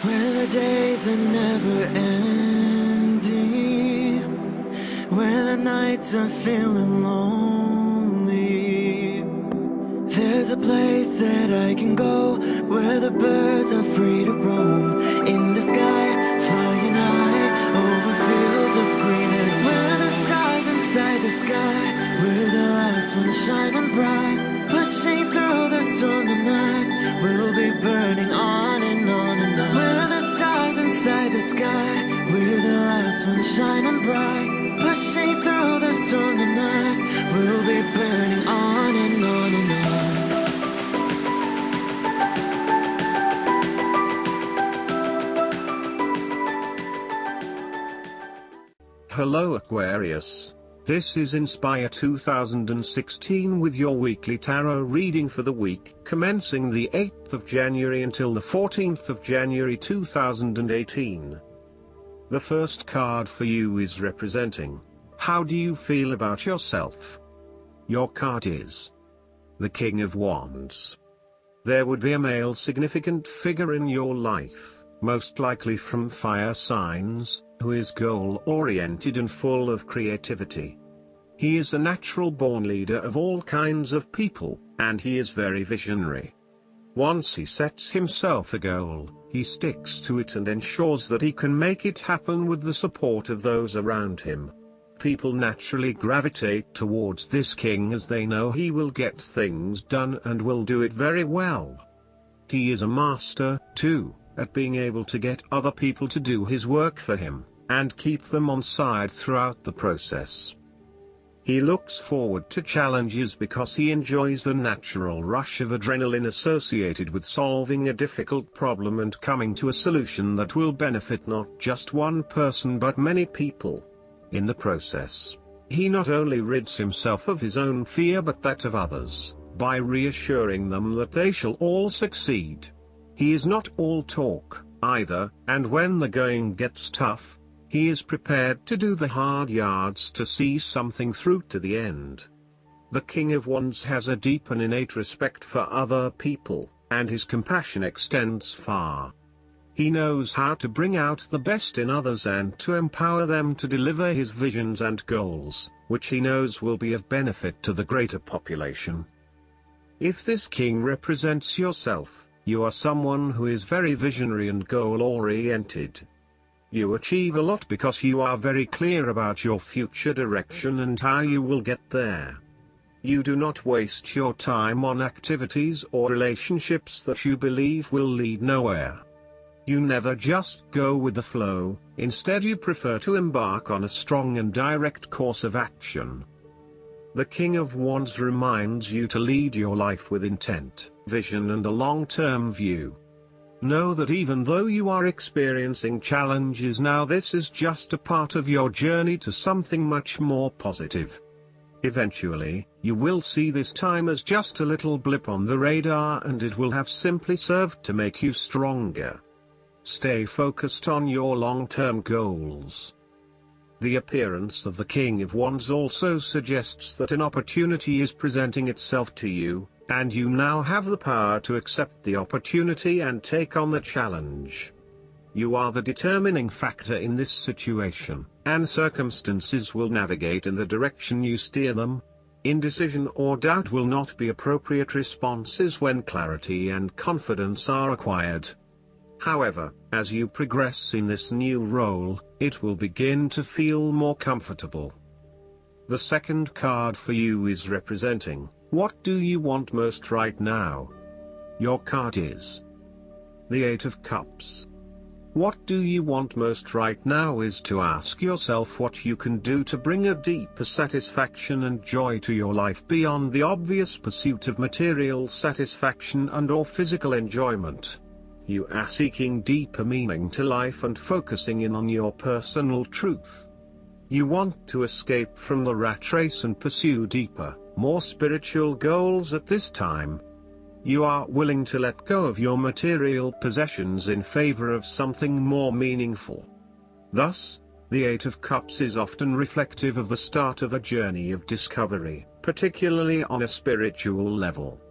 When the days are never ending, when the nights are feeling lonely, there's a place that I can go where the birds are free to roam. In the sky, flying high over fields of green. And where the stars inside the sky, where the last one's shining bright, pushing through the storm tonight, we'll be burning on and on and on. Where the stars inside the sky, where the last one's shining bright, pushing through the storm tonight, we'll be burning on and on and on. Hello Aquarius, this is Inspire 2016 with your weekly tarot reading for the week commencing the 8th of January until the 14th of January 2018. The first card for you is representing, how do you feel about yourself? Your card is the King of Wands. There would be a male significant figure in your life, most likely from fire signs, who is goal-oriented and full of creativity. He is a natural-born leader of all kinds of people, and he is very visionary. Once he sets himself a goal, he sticks to it and ensures that he can make it happen with the support of those around him. People naturally gravitate towards this king as they know he will get things done and will do it very well. He is a master, too, at being able to get other people to do his work for him, and keep them on side throughout the process. He looks forward to challenges because he enjoys the natural rush of adrenaline associated with solving a difficult problem and coming to a solution that will benefit not just one person but many people. In the process, he not only rids himself of his own fear but that of others, by reassuring them that they shall all succeed. He is not all talk, either, and when the going gets tough, he is prepared to do the hard yards to see something through to the end. The King of Wands has a deep and innate respect for other people, and his compassion extends far. He knows how to bring out the best in others and to empower them to deliver his visions and goals, which he knows will be of benefit to the greater population. If this king represents yourself, you are someone who is very visionary and goal-oriented. You achieve a lot because you are very clear about your future direction and how you will get there. You do not waste your time on activities or relationships that you believe will lead nowhere. You never just go with the flow, instead you prefer to embark on a strong and direct course of action. The King of Wands reminds you to lead your life with intent, vision and a long-term view. Know that even though you are experiencing challenges now, this is just a part of your journey to something much more positive. Eventually, you will see this time as just a little blip on the radar and it will have simply served to make you stronger. Stay focused on your long-term goals. The appearance of the King of Wands also suggests that an opportunity is presenting itself to you, and you now have the power to accept the opportunity and take on the challenge. You are the determining factor in this situation, and circumstances will navigate in the direction you steer them. Indecision or doubt will not be appropriate responses when clarity and confidence are acquired. However, as you progress in this new role, it will begin to feel more comfortable. The second card for you is representing, what do you want most right now? Your card is the Eight of Cups. What do you want most right now is to ask yourself what you can do to bring a deeper satisfaction and joy to your life beyond the obvious pursuit of material satisfaction and/or physical enjoyment. You are seeking deeper meaning to life and focusing in on your personal truth. You want to escape from the rat race and pursue deeper, more spiritual goals at this time. You are willing to let go of your material possessions in favor of something more meaningful. Thus, the Eight of Cups is often reflective of the start of a journey of discovery, particularly on a spiritual level.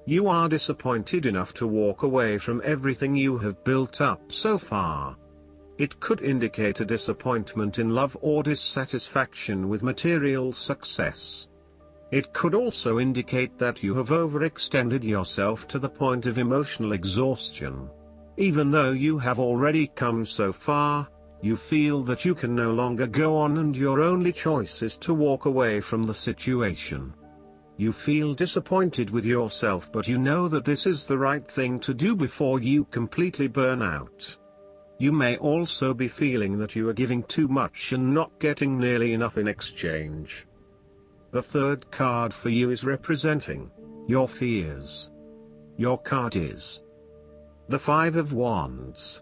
You are disappointed enough to walk away from everything you have built up so far. It could indicate a disappointment in love or dissatisfaction with material success. It could also indicate that you have overextended yourself to the point of emotional exhaustion. Even though you have already come so far, you feel that you can no longer go on and your only choice is to walk away from the situation. You feel disappointed with yourself, but you know that this is the right thing to do before you completely burn out. You may also be feeling that you are giving too much and not getting nearly enough in exchange. The third card for you is representing your fears. Your card is the Five of Wands.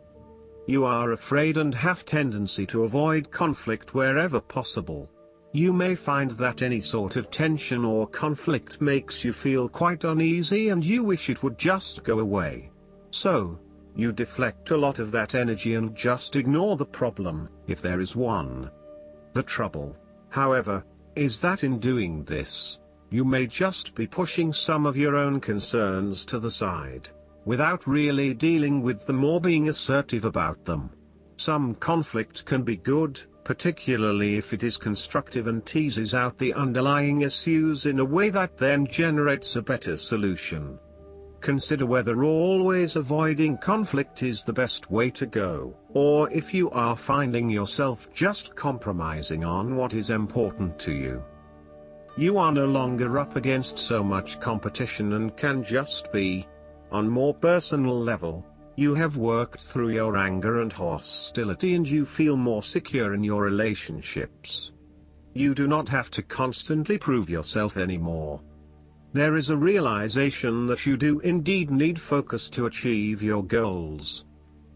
You are afraid and have tendency to avoid conflict wherever possible. You may find that any sort of tension or conflict makes you feel quite uneasy and you wish it would just go away. So, you deflect a lot of that energy and just ignore the problem, if there is one. The trouble, however, is that in doing this, you may just be pushing some of your own concerns to the side, without really dealing with them or being assertive about them. Some conflict can be good, particularly if it is constructive and teases out the underlying issues in a way that then generates a better solution. Consider whether always avoiding conflict is the best way to go, or if you are finding yourself just compromising on what is important to you. You are no longer up against so much competition and can just be. On more personal level, you have worked through your anger and hostility and you feel more secure in your relationships. You do not have to constantly prove yourself anymore. There is a realization that you do indeed need focus to achieve your goals.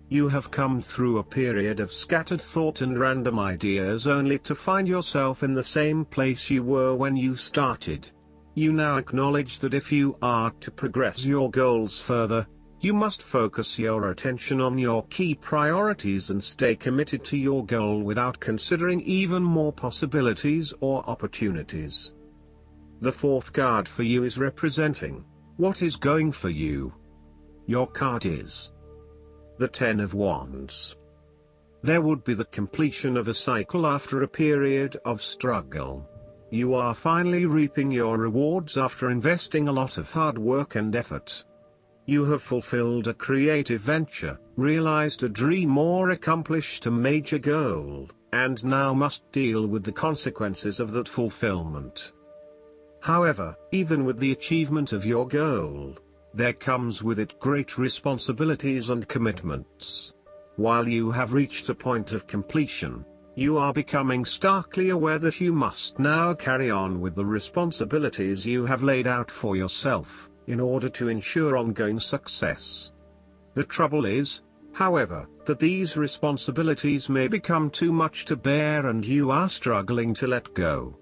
You have come through a period of scattered thought and random ideas only to find yourself in the same place you were when you started. You now acknowledge that if you are to progress your goals further, you must focus your attention on your key priorities and stay committed to your goal without considering even more possibilities or opportunities. The fourth card for you is representing what is going for you. Your card is the Ten of Wands. There would be the completion of a cycle after a period of struggle. You are finally reaping your rewards after investing a lot of hard work and effort. You have fulfilled a creative venture, realized a dream or accomplished a major goal, and now must deal with the consequences of that fulfillment. However, even with the achievement of your goal, there comes with it great responsibilities and commitments. While you have reached a point of completion, you are becoming starkly aware that you must now carry on with the responsibilities you have laid out for yourself, in order to ensure ongoing success. The trouble is, however, that these responsibilities may become too much to bear and you are struggling to let go.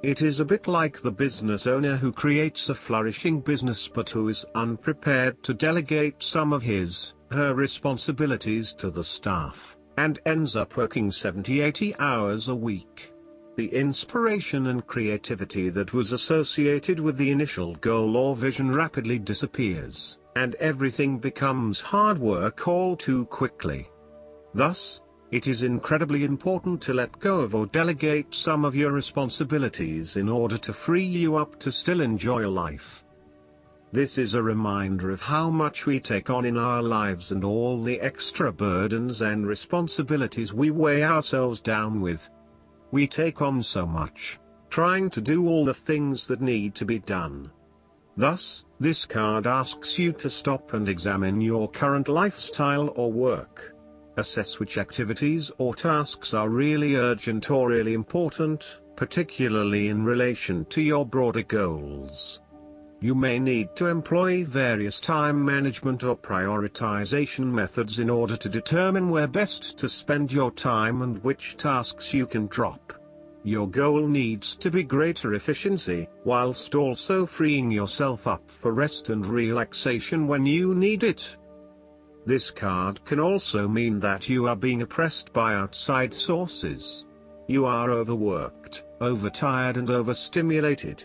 It is a bit like the business owner who creates a flourishing business but who is unprepared to delegate some of her responsibilities to the staff, and ends up working 70-80 hours a week. The inspiration and creativity that was associated with the initial goal or vision rapidly disappears, and everything becomes hard work all too quickly. Thus, it is incredibly important to let go of or delegate some of your responsibilities in order to free you up to still enjoy life. This is a reminder of how much we take on in our lives and all the extra burdens and responsibilities we weigh ourselves down with. We take on so much, trying to do all the things that need to be done. Thus, this card asks you to stop and examine your current lifestyle or work. Assess which activities or tasks are really urgent or really important, particularly in relation to your broader goals. You may need to employ various time management or prioritization methods in order to determine where best to spend your time and which tasks you can drop. Your goal needs to be greater efficiency, whilst also freeing yourself up for rest and relaxation when you need it. This card can also mean that you are being oppressed by outside sources. You are overworked, overtired and overstimulated.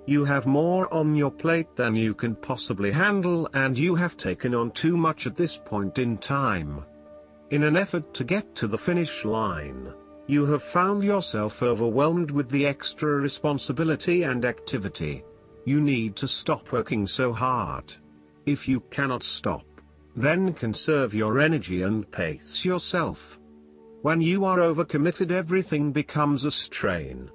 You have more on your plate than you can possibly handle, and you have taken on too much at this point in time. In an effort to get to the finish line, you have found yourself overwhelmed with the extra responsibility and activity. You need to stop working so hard. If you cannot stop, then conserve your energy and pace yourself. When you are overcommitted, everything becomes a strain.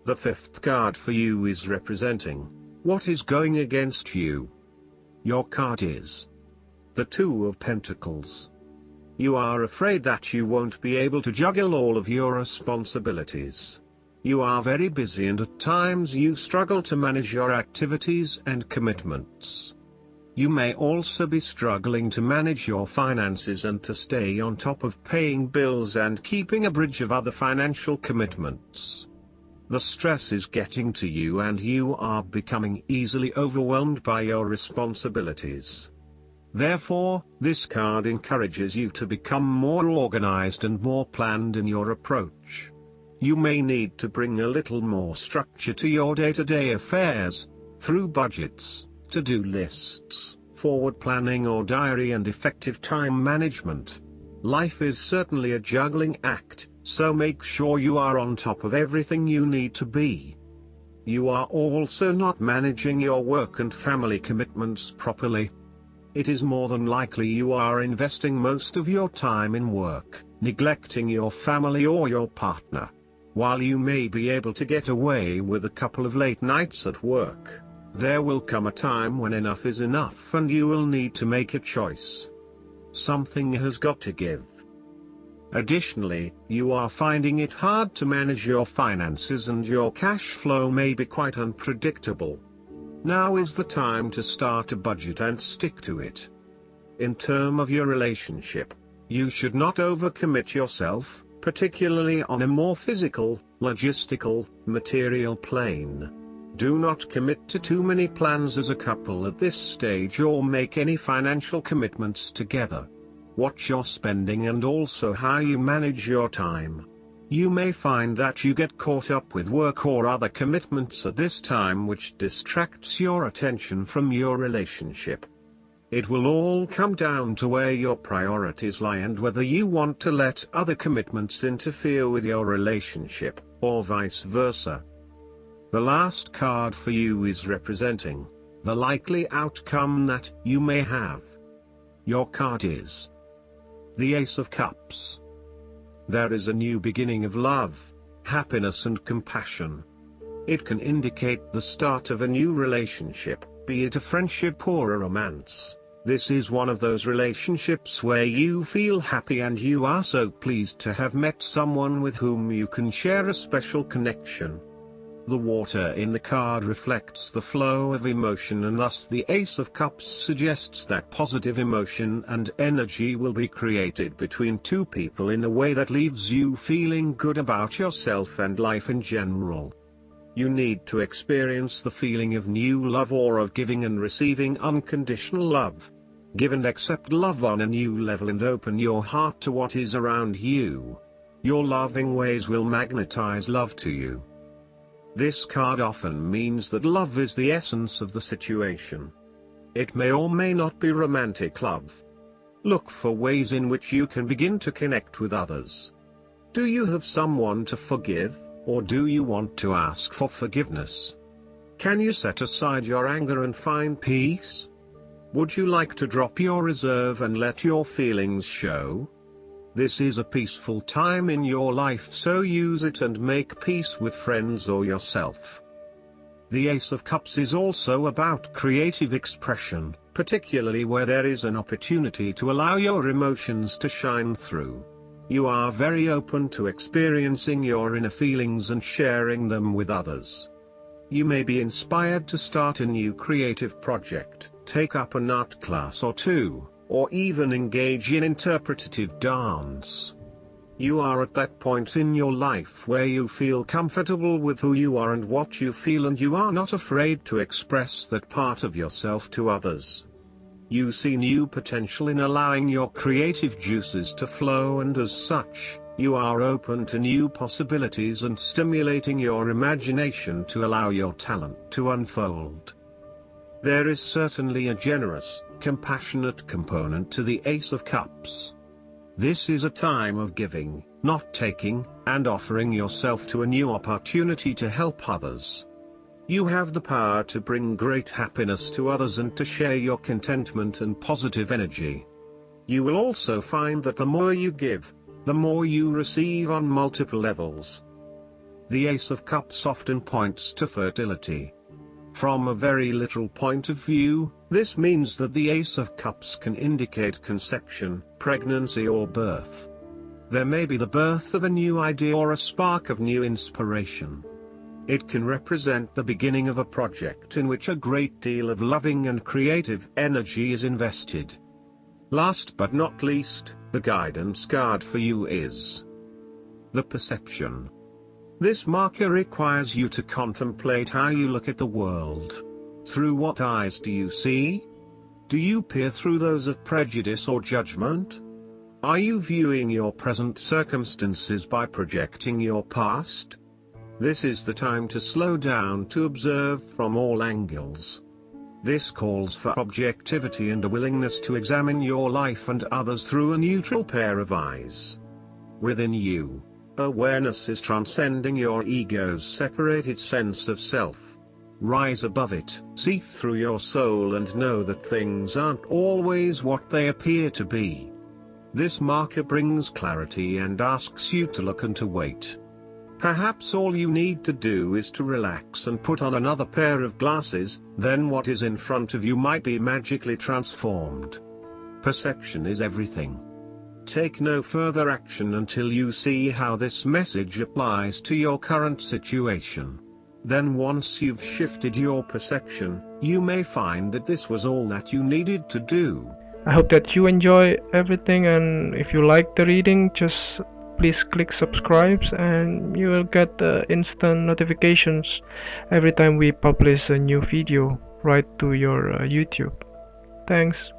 The fifth card for you is representing what is going against you. Your card is the Two of Pentacles. You are afraid that you won't be able to juggle all of your responsibilities. You are very busy, and at times you struggle to manage your activities and commitments. You may also be struggling to manage your finances and to stay on top of paying bills and keeping a bridge of other financial commitments. The stress is getting to you, and you are becoming easily overwhelmed by your responsibilities. Therefore, this card encourages you to become more organized and more planned in your approach. You may need to bring a little more structure to your day-to-day affairs, through budgets, to-do lists, forward planning, or diary and effective time management. Life is certainly a juggling act, so make sure you are on top of everything you need to be. You are also not managing your work and family commitments properly. It is more than likely you are investing most of your time in work, neglecting your family or your partner. While you may be able to get away with a couple of late nights at work, there will come a time when enough is enough and you will need to make a choice. Something has got to give. Additionally, you are finding it hard to manage your finances, and your cash flow may be quite unpredictable. Now is the time to start a budget and stick to it. In terms of your relationship, you should not overcommit yourself, particularly on a more physical, logistical, material plane. Do not commit to too many plans as a couple at this stage, or make any financial commitments together. Watch your spending and also how you manage your time. You may find that you get caught up with work or other commitments at this time, which distracts your attention from your relationship. It will all come down to where your priorities lie and whether you want to let other commitments interfere with your relationship, or vice versa. The last card for you is representing the likely outcome that you may have. Your card is the Ace of Cups. There is a new beginning of love, happiness and compassion. It can indicate the start of a new relationship, be it a friendship or a romance. This is one of those relationships where you feel happy and you are so pleased to have met someone with whom you can share a special connection. The water in the card reflects the flow of emotion, and thus the Ace of Cups suggests that positive emotion and energy will be created between two people in a way that leaves you feeling good about yourself and life in general. You need to experience the feeling of new love, or of giving and receiving unconditional love. Give and accept love on a new level and open your heart to what is around you. Your loving ways will magnetize love to you. This card often means that love is the essence of the situation. It may or may not be romantic love. Look for ways in which you can begin to connect with others. Do you have someone to forgive, or do you want to ask for forgiveness? Can you set aside your anger and find peace? Would you like to drop your reserve and let your feelings show? This is a peaceful time in your life, so use it and make peace with friends or yourself. The Ace of Cups is also about creative expression, particularly where there is an opportunity to allow your emotions to shine through. You are very open to experiencing your inner feelings and sharing them with others. You may be inspired to start a new creative project, take up an art class or two, or even engage in interpretative dance. You are at that point in your life where you feel comfortable with who you are and what you feel, and you are not afraid to express that part of yourself to others. You see new potential in allowing your creative juices to flow, and as such, You are open to new possibilities and stimulating your imagination to allow your talent to unfold. There is certainly a generous, compassionate component to the Ace of Cups. This is a time of giving, not taking, and offering yourself to a new opportunity to help others. You have the power to bring great happiness to others and to share your contentment and positive energy. You will also find that the more you give, the more you receive on multiple levels. The Ace of Cups often points to fertility. From a very literal point of view, this means that the Ace of Cups can indicate conception, pregnancy or birth. There may be the birth of a new idea or a spark of new inspiration. It can represent the beginning of a project in which a great deal of loving and creative energy is invested. Last but not least, the guidance card for you is the Perception. This marker requires you to contemplate how you look at the world. Through what eyes do you see? Do you peer through those of prejudice or judgment? Are you viewing your present circumstances by projecting your past? This is the time to slow down to observe from all angles. This calls for objectivity and a willingness to examine your life and others through a neutral pair of eyes. Within you, awareness is transcending your ego's separated sense of self. Rise above it, see through your soul and know that things aren't always what they appear to be. This marker brings clarity and asks you to look and to wait. Perhaps all you need to do is to relax and put on another pair of glasses, then what is in front of you might be magically transformed. Perception is everything. Take no further action until you see how this message applies to your current situation. Then once you've shifted your perception, you may find that this was all that you needed to do. I hope that you enjoy everything, and if you like the reading, just please click subscribe and you will get instant notifications every time we publish a new video right to your YouTube. Thanks.